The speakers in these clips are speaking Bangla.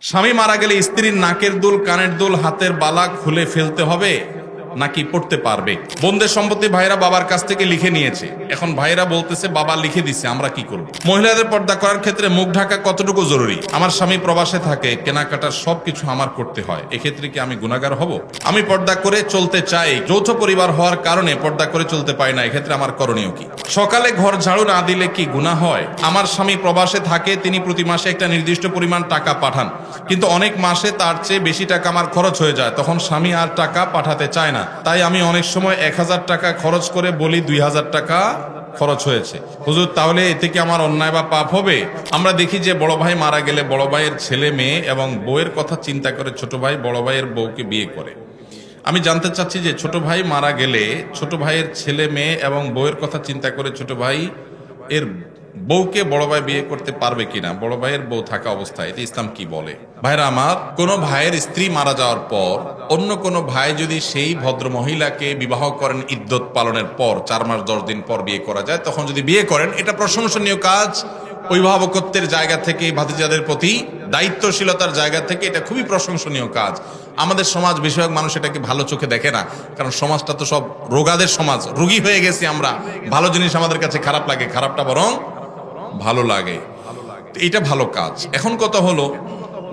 স্বামী মারা গেলে স্ত্রীর নাকের দুল, কানের দুল, হাতের বালা খুলে ফেলতে হবে নাকি পড়তে পারবে? বোনদের সম্পত্তি ভাইরা বাবার কাছ থেকে লিখে নিয়েছে, এখন ভাইরা বলতেছে বাবা লিখে দিছে, আমরা কি করব? মহিলাদের পর্দা করার ক্ষেত্রে মুখ ঢাকা কতটুকু জরুরি? আমার স্বামী প্রবাসে থাকে, কেনাকাটার সবকিছু আমার করতে হয়, এক্ষেত্রে কি আমি গুনাহগার হব? আমি পর্দা করে চলতে চাই, যৌথ পরিবার হওয়ার কারণে পর্দা করে চলতে পারি না, এক্ষেত্রে আমার করণীয় কি? সকালে ঘর ঝাড়ু না দিলে কি গুনাহ হয়? আমার স্বামী প্রবাসে থাকে, তিনি প্রতি মাসে একটা নির্দিষ্ট পরিমাণ টাকা পাঠান, কিন্তু অনেক মাসে তার চেয়ে বেশি টাকা আমার খরচ হয়ে যায়, তখন স্বামী আর টাকা পাঠাতে চায় না, তাই আমি অনেক সময় 1000 টাকা খরচ করে বলি 2000 টাকা খরচ হয়েছে। হুজুর, তাহলে এতে কি আমার অন্যায় বা পাপ হবে? আমরা দেখি যে বড় ভাই মারা গেলে বড় ভাইয়ের ছেলে মেয়ে এবং বউয়ের কথা চিন্তা করে ছোট ভাই বড় ভাইয়ের বউকে বিয়ে করে। আমি জানতে চাচ্ছি যে ছোট ভাই মারা গেলে ছোট ভাইয়ের ছেলে মেয়ে এবং বউয়ের কথা চিন্তা করে ছোট ভাই এর বউকে বড় ভাই বিয়ে করতে পারবে কিনা, বড় ভাইয়ের বউ থাকা অবস্থায়, এটা ইসলাম কি বলে? ভাইরা আমার, কোন ভাইয়ের স্ত্রী মারা যাওয়ার পর অন্য কোন ভাই যদি সেই ভদ্র মহিলাকে বিবাহ করেন, ইদ্যত পালনের পর 4 মাস 10 দিন পর বিয়ে করা যায়, তখন যদি বিয়ে করেন, এটা প্রশংসনীয় কাজ। অভিভাবকত্বের জায়গা থেকে, ভাতিজাদের প্রতি দায়িত্বশীলতার জায়গা থেকে এটা খুবই প্রশংসনীয় কাজ। আমাদের সমাজ বেশিরভাগ মানুষ এটাকে ভালো চোখে দেখে না, কারণ সমাজটা তো সব রোগাদের সমাজ, রোগী হয়ে গেছি আমরা। ভালো জিনিস আমাদের কাছে খারাপ লাগে, খারাপটা বরং ভালো লাগে। এটা ভালো কাজ। এখন কথা হলো,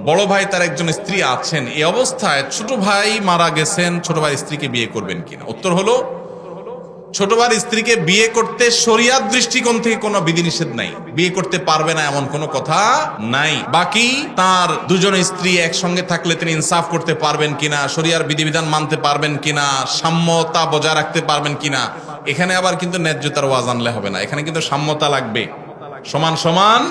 বড় ভাই তার একজন স্ত্রী আছেন, এই অবস্থায় ছোট ভাই মারা গেছেন, ছোট ভাই স্ত্রীকে বিয়ে করবেন কিনা? উত্তর হলো, ছোট ভাইয়ের স্ত্রীকে বিয়ে করতে শরিয়াত দৃষ্টিকোণ থেকে কোনো বিধিনিষেধ নাই, বিয়ে করতে পারবে না এমন কোনো কথা নাই। বাকি তার দুজন স্ত্রী একসঙ্গে থাকলে তিনি ইনসাফ করতে পারবেন কিনা, শরিয়ার বিধিবিধান মানতে পারবেন কিনা, সাম্যতা বজায় রাখতে পারবেন কিনা, এখানে আবার কিন্তু ন্যায্যতার ওয়াজ আনলে হবে না, এখানে কিন্তু সাম্যতা লাগবে, সমান সমান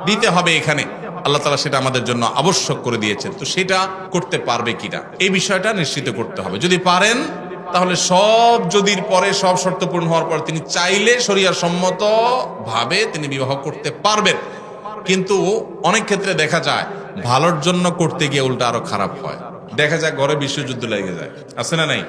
দিতে হবে। এখানে আল্লাহ তাআলা সেটা আমাদের জন্য আবশ্যক করে দিয়েছেন, তো সেটা করতে পারবে কিনা এই বিষয়টা নিশ্চিত করতে হবে। যদি পারেন, তাহলে সব যদির পরে, সব শর্ত পূরণ হওয়ার পর তিনি চাইলে শরিয়া সম্মত ভাবে তিনি বিবাহ করতে পারবেন। কিন্তু অনেক ক্ষেত্রে দেখা যায় ভালোর জন্য করতে গিয়ে উল্টা আরো খারাপ হয়, দেখা যায় ঘরে বিশ্বযুদ্ধ লেগে যায়, আছে না নাই?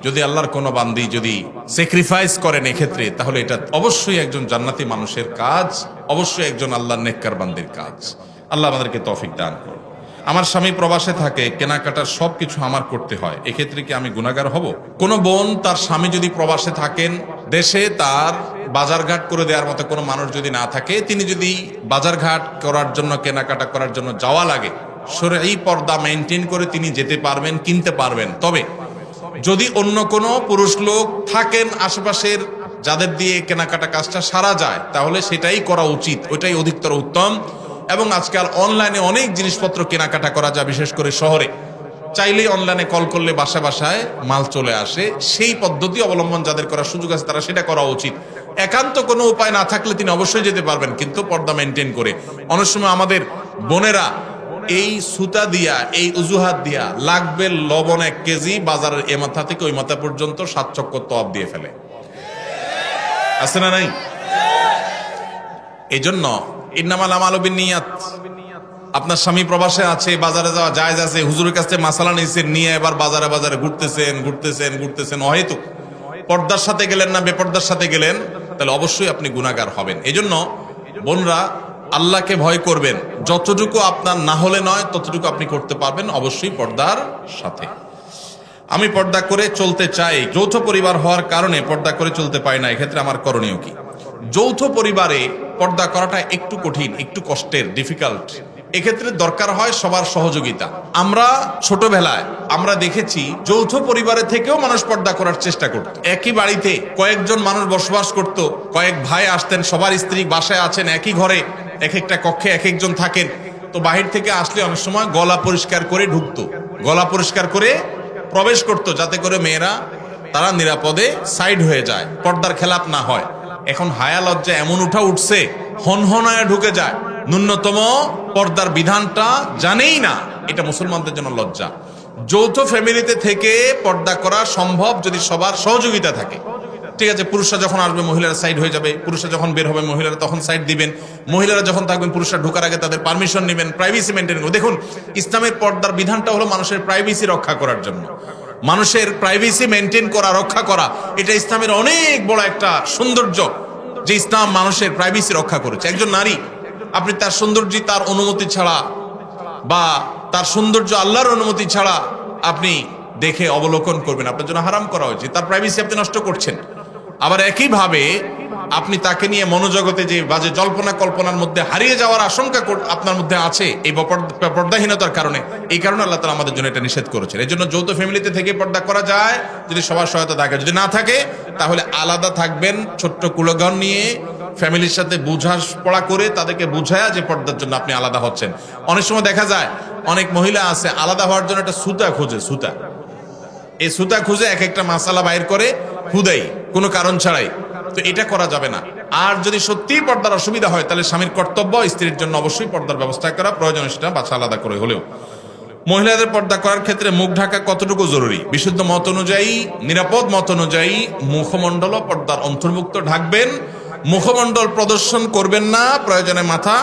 যদি আল্লাহর কোনো বান্দি যদি স্যাক্রিফাইস করেন এক্ষেত্রে, তাহলে এটা অবশ্যই একজন জান্নাতি মানুষের কাজ, অবশ্যই একজন আল্লাহর নেককার বান্দির কাজ। আল্লাহ আমাদেরকে তৌফিক দান করুন। আমার স্বামী প্রবাসে থাকে, কেনাকাটার সবকিছু আমার করতে হয়, এক্ষেত্রে কি আমি গুনাহগার হব? কোন বোন তার স্বামী যদি প্রবাসে থাকেন, দেশে তার বাজারঘাট করে দেওয়ার মতো কোনো মানুষ যদি না থাকে, তিনি যদি বাজারঘাট করার জন্য, কেনাকাটা করার জন্য যাওয়া লাগে, শরঈ পর্দা মেনটেন করে তিনি যেতে পারবেন, কিনতে পারবেন। তবে যদি অন্য কোনো পুরুষ লোক থাকেন আশেপাশের, যাদের দিয়ে কেনাকাটা কাজটা সারা যায়, তাহলে সেটাই করা উচিত, ওইটাই অধিকতর উত্তম। এবং আজকাল অনলাইনে অনেক জিনিসপত্র কেনাকাটা করা যায়, বিশেষ করে শহরে চাইলেই অনলাইনে কল করলে বাসায় বাসায় মাল চলে আসে। সেই পদ্ধতি অবলম্বন যাদের করার সুযোগ আছে, তারা সেটা করা উচিত। একান্ত কোনো উপায় না থাকলে তিনি অবশ্যই যেতে পারবেন, কিন্তু পর্দা মেনটেন করে। অনেক সময় আমাদের বোনেরা এই সুতা দিয়া, এই অজুহাত দিয়া লাগবে লবণ 1 কেজি, বাজারের এ মাথা থেকে ওই মাথা পর্যন্ত 7 চক্কর তওয়াব দিয়ে ফেলে, আছে না নাই? এই জন্য ইন্নামাল আমালু বিন্নিয়াত। আপনার স্বামী প্রবাসে আছে, বাজারে যাওয়া জায়েজ আছে, হুজুরের কাছে মাসালা নিয়েছেন, নিয়ে এবার বাজারে বাজারে ঘুরতেছেন অহেতুক। পর্দার সাথে গেলেন না বেপর্দার সাথে গেলেন, তাহলে অবশ্যই আপনি গুনাহগার হবেন। এই জন্য বোনরা, আল্লাহকে ভয় করবেন, যতটুকু আপনার না হলে নয় ততটুকু আপনি করতে পারবেন, অবশ্যই পর্দার সাথে। আমি পর্দা করে চলতে চাই, যৌথ পরিবার হওয়ার কারণে পর্দা করে চলতে পারি না, এক্ষেত্রে আমার করণীয় কি? যৌথ পরিবারে পর্দা করাটা একটু কঠিন, একটু কষ্টের, ডিফিকাল্ট। এক্ষেত্রে দরকার হয় সবার সহযোগিতা। আমরা ছোটবেলায় আমরা দেখেছি যৌথ পরিবারে থেকেও মানুষ পর্দা করার চেষ্টা করত। একই বাড়িতে কয়েকজন মানুষ বসবাস করত, কয়েক ভাই আসতেন, সবার স্ত্রী বাসায় আছেন, একই ঘরে এক একটা কক্ষে এক একজন থাকেন। তো বাহির থেকে আসলে অনেক সময় গলা পরিষ্কার করে ঢুকতো, গলা পরিষ্কার করে প্রবেশ করত, যাতে করে মেয়েরা তারা নিরাপদে সাইড হয়ে যায়, পর্দার খেলাপ না হয়। এখন হায়া লজ্জা এমন উঠছে, হনহনায় ঢুকে যায়, ন্যূনতম পর্দার বিধানটা জানেই না, এটা মুসলমানদের জন্য লজ্জা। যৌথ ফ্যামিলিতে থেকে পর্দা করা সম্ভব যদি সবার সহযোগিতা থাকে। ঠিক আছে, পুরুষরা যখন আসবে মহিলারা সাইড হয়ে যাবে, পুরুষরা যখন বের হবে মহিলারা তখন সাইড দিবেন, মহিলারা যখন থাকবেন পুরুষরা ঢোকার আগে তাদের পারমিশন নেবেন, প্রাইভেসি মেনটেন করবেন। দেখুন, ইসলামের পর্দার বিধানটা হলো মানুষের প্রাইভেসি রক্ষা করার জন্য, মানুষের প্রাইভেসি মেনটেন করা, রক্ষা করা। এটা ইসলামের অনেক বড় একটা সৌন্দর্য যে ইসলাম মানুষের প্রাইভেসি রক্ষা করেছে। একজন নারী, আপনি তার সৌন্দর্য তার অনুমতি ছাড়া বা তার সৌন্দর্য আল্লাহর অনুমতি ছাড়া আপনি দেখে অবলোকন করবেন, আপনার জন্য হারাম করা হয়েছে, তার প্রাইভেসি আপনি নষ্ট করছেন। আবার একইভাবে আপনি তাকে নিয়ে মনোজগতে যে বাজে জল্পনা কল্পনার মধ্যে হারিয়ে যাওয়ার আশঙ্কা আপনার মধ্যে আছে এই পর্দাহীনতার কারণে, এই কারণে আল্লাহ তাআলা আমাদের জন্য এটা নিষেধ করেছেন। এই জন্য যৌথ ফ্যামিলিতে থেকে পর্দা করা যায় যদি সবার সহায়তা থাকে, যদি না থাকে তাহলে আলাদা থাকবেন ছোট্ট কুলগণ নিয়ে, ফ্যামিলির সাথে পড়া করে তাদেরকে বুঝায়া যে পর্দার জন্য আপনি আলাদা হচ্ছেন। অনেক সময় দেখা যায় অনেক মহিলা আছে আলাদা হওয়ার জন্য একটা সুতা খোঁজে, সুতা, এই সুতা খুঁজে এক একটা মাসালা বাইর করে হুদাই কোনো কারণ ছাড়াই, তো এটা করা যাবে না। আর যদি সত্যিই পর্দার অসুবিধা হয় তাহলে স্বামীর কর্তব্য স্ত্রীর জন্য অবশ্যই পর্দার ব্যবস্থা করা, প্রয়োজনে সেটা বাছা আলাদা করে হলেও। মহিলাদের পর্দা করার ক্ষেত্রে মুখ ঢাকা কতটুকু জরুরি? বিশুদ্ধ মত অনুযায়ী, নিরাপদ মত অনুযায়ী মুখমণ্ডলও পর্দার অন্তর্ভুক্ত, ঢাকবেন, মুখমণ্ডল প্রদর্শন করবেন না, প্রয়োজনে মাথা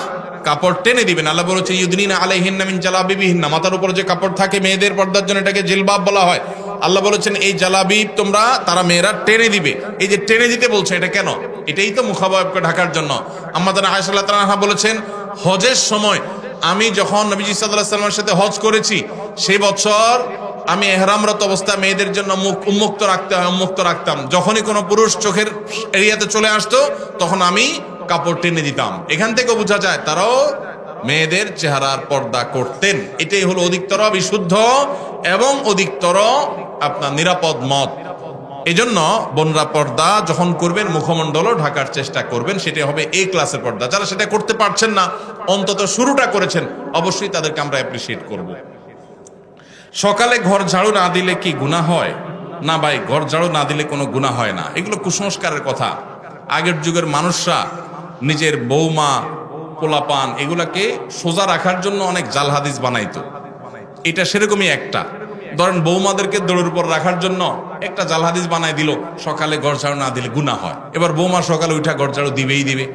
কাপড় টেনে দিবেন। আল্লাহ বলেছে ইউদনিনা আলাইহিন্না মিন জালাবিবিহিন্না, মাথার উপর যে কাপড় থাকে মেয়েদের পর্দার জন্য এটাকে জিলবাব বলা হয়। আল্লাহ বলেছেন এই জালাবিব তোমরা, তারা মেয়েরা টেনে দিবে। এই যে টেনে দিতে বলছে এটা কেন? এটাই তো মুখাবয়বকে ঢাকার জন্য। আমাদের আয়েশা রাদিয়াল্লাহু তাআলা বলেছেন হজের সময় আমি যখন নবীজি সাল্লাল্লাহু আলাইহি ওয়াসাল্লামের সাথে হজ করেছি সেই বছর আমি ইহরামরত অবস্থায় মেয়েদের জন্য মুখ উন্মুক্ত রাখতাম। যখনই কোনো পুরুষ চোখের এরিয়াতে চলে আসতো তখন আমি কাপড় টেনে দিতাম। এখান থেকে বোঝা যায় তারাও মেয়েদের চেহারার পর্দা করতেন। এটাই হলো অধিকতর বিশুদ্ধ এবং অধিকতর আপনার নিরাপদ মত। এজন্য বোনরা পর্দা যখন করবেন মুখমণ্ডলও ঢাকার চেষ্টা করবেন, সেটা হবে এই ক্লাসের পর্দা। যারা সেটা করতে পারছেন না, অন্তত শুরুটা করেছেন, অবশ্যই তাদেরকে আমরা অ্যাপ্রিসিয়েট করব। সকালে ঘর ঝাড়ু না দিলে কি গুনাহ হয়? না ভাই, ঘর ঝাড়ু না দিলে কোনো গুনাহ হয় না, এগুলো কুসংস্কারের কথা। আগের যুগের মানুষরা নিজের বৌমা পোলাপান এগুলাকে সোজা রাখার জন্য অনেক জাল হাদিস বানাইতো, এটা সেরকমই একটা। ধরেন বৌমাদেরকে দৌড়ের উপর রাখার জন্য একটা জাল হাদিস বানাই দিল, সকালে ঘর ঝাড়ু না দিলে গুনাহ হয়। এবার বৌমা সকালে উঠা ঘর ঝাড়ু দিবেই দিবে।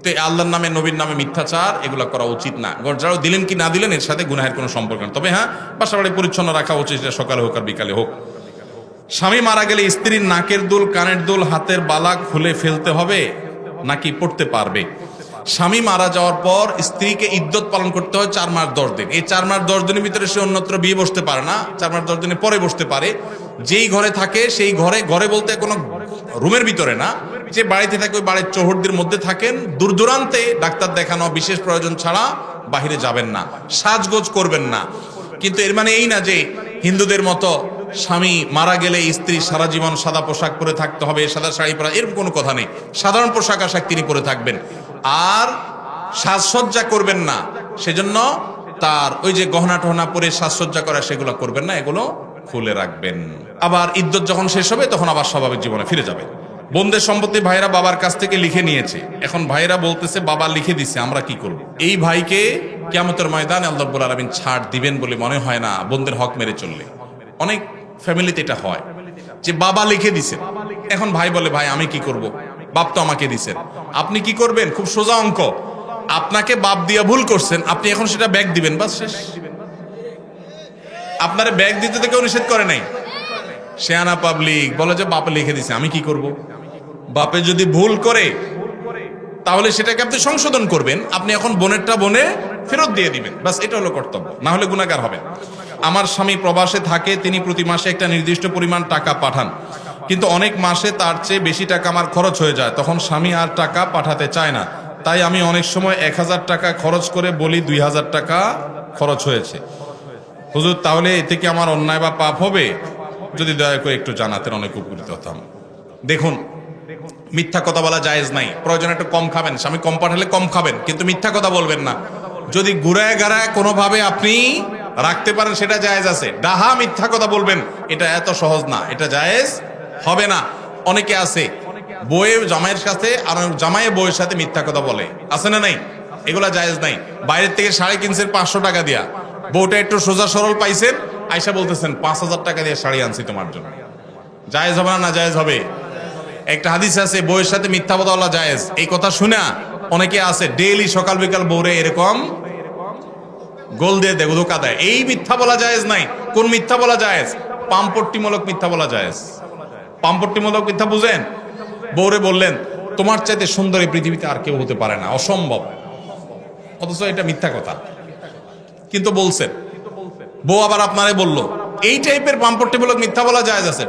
তো আল্লাহর নামে নবীর নামে মিথ্যাচার এগুলো করা উচিত না। ঘর ঝাড়ু দিলেন কি না দিলেন এর সাথে গুনাহের কোনো সম্পর্ক না। তবে হ্যাঁ, বাসা বাড়ি পরিচ্ছন্ন রাখা উচিত, সেটা সকালে হোক আর বিকালে হোক। স্বামী মারা গেলে স্ত্রীর নাকের দুল, কানের দুল, হাতের বালা খুলে ফেলতে হবে নাকি পড়তে পারবে? স্বামী মারা যাওয়ার পর স্ত্রীকে ইদ্যত পালন করতে হয় 4 মাস 10 দিন। এই 4 মাস 10 দিনের ভিতরে সে অন্যত্র বিয়ে বসতে পারে না, 4 মাস 10 দিনের পরে বসতে পারে। যেই ঘরে থাকে সেই ঘরে বলতে কোনো রুমের ভিতরে না, যে বাড়িতে থাকে ওই বাড়ির চৌহদ্দির মধ্যে থাকেন। দূর দূরান্তে ডাক্তার দেখানো বিশেষ প্রয়োজন ছাড়া বাহিরে যাবেন না, সাজগোজ করবেন না। কিন্তু এর মানে এই না যে হিন্দুদের মতো স্বামী মারা গেলে স্ত্রী সারা জীবন সাদা পোশাক পরে থাকতে হবে, সাদা শাড়ি পরা, এরকম কোনো কথা নেই। সাধারণ পোশাক আশাক তিনি পরে থাকবেন, আর সাজসজ্জা করবেন না। সেজন্য তার ওই যে গহনা টহনা পরে সাজসজ্জা করা সেগুলো করবেন না, এগুলো খুলে রাখবেন। আবার ইদ্যত যখন শেষ হবে তখন আবার স্বাভাবিক জীবনে ফিরে যাবে। বোনদের সম্পত্তি ভাইরা বাবার কাছ থেকে লিখে নিয়েছে, এখন ভাইরা বলতেছে বাবা লিখে দিছে, আমরা কি করব? এই ভাইকে কিয়ামতের ময়দানে আল্লাহ রাব্বুল আলামিন ছাড় দিবেন বলে মনে হয় না, বোনদের হক মেরে চললে। অনেক ফ্যামিলিতে এটা হয় যে বাবা লিখে দিছে, এখন ভাই বলে ভাই আমি কি করব, বাপ তো আমাকে দিছেন। আপনি কি করবেন? খুব সোজা অঙ্ক, আপনাকে বাপ দিয়া ভুল করছেন, আপনি এখন সেটা ব্যাগ দিবেন, বাস শেষ। আপনারে ব্যাগ দিতে তো কেউ নিষেধ করে নাই। শেয়ানা পাবলিক বলে যে বাপে লিখে দিছে, আমি কি করব? বাপে যদি ভুল করে তাহলে সেটাকে আপনি সংশোধন করবেন, আপনি এখন বোনেরটা বোনে ফেরত দিয়ে দিবেন, বাস এটা হলো কর্তব্য, না হলে গুনাহগার হবেন। আমার স্বামী প্রবাসে থাকে, তিনি প্রতি মাসে একটা নির্দিষ্ট পরিমাণ টাকা পাঠান, কিন্তু অনেক মাসে তার চেয়ে বেশি টাকা আমার খরচ হয়ে যায়, তখন স্বামী আর টাকা পাঠাতে চায় না, তাই আমি অনেক সময় 1000 টাকা খরচ করে বলি 2000 টাকা খরচ হয়েছে। হুজুর তাহলে এতে কি আমার অন্যায় বা পাপ হবে? যদি দয়া করে একটু জানাতেন অনেক উপকৃত হতাম। দেখুন, মিথ্যা কথা বলা জায়েজ নাই। প্রয়োজন একটু কম খাবেন, স্বামী কম পাঠালে কম খাবেন, কিন্তু মিথ্যা কথা বলবেন না। যদি ঘুরায় গাড়ায় কোনোভাবে আপনি রাখতে পারেন সেটা জায়েজ আছে। ডাহা মিথ্যা কথা বলবেন এটা এত সহজ না, এটা জায়েজ হবে না। অনেকে আছে বউয়ের জামাইয়ের সাথে আর জামাইয়ের বউয়ের সাথে মিথ্যা কথা বলে, আছে না নাই? এগুলা জায়েজ নাই। বাইরের থেকে শাড়ি কিনছেন 500 টাকা দিয়া, বউটা একটু সোজা সরল পাইছেন, আয়সা বলতেছেন 5000 টাকা দিয়ে শাড়ি আনছি তোমার জন্য। জায়েজ হবে না জায়েজ হবে? একটা হাদিস আছে বউয়ের সাথে মিথ্যা কথা বলা জায়েজ। এই কথা শুনে অনেকে আছে ডেইলি সকাল বিকাল বউরে এরকম গোল দিয়ে দেয়, ধোকা দেয়। এই মিথ্যা বলা জায়েজ নাই। কোন মিথ্যা বলা জায়েজ? পামপট্টিমূলক মিথ্যা বলা জায়েজ। পামপট্টিমূলক মিথ্যা বুঝেন? বউরে বললেন তোমার চাইতে সুন্দর এই পৃথিবীতে আর কেউ হতে পারে না, অসম্ভব, অথচ এটা মিথ্যা কথা। কিন্তু বলছেন। বউ আবার আপনারে বলল, এই টাইপের পাম্পট্টিমূলক মিথ্যা বলা জায়েজ আছে।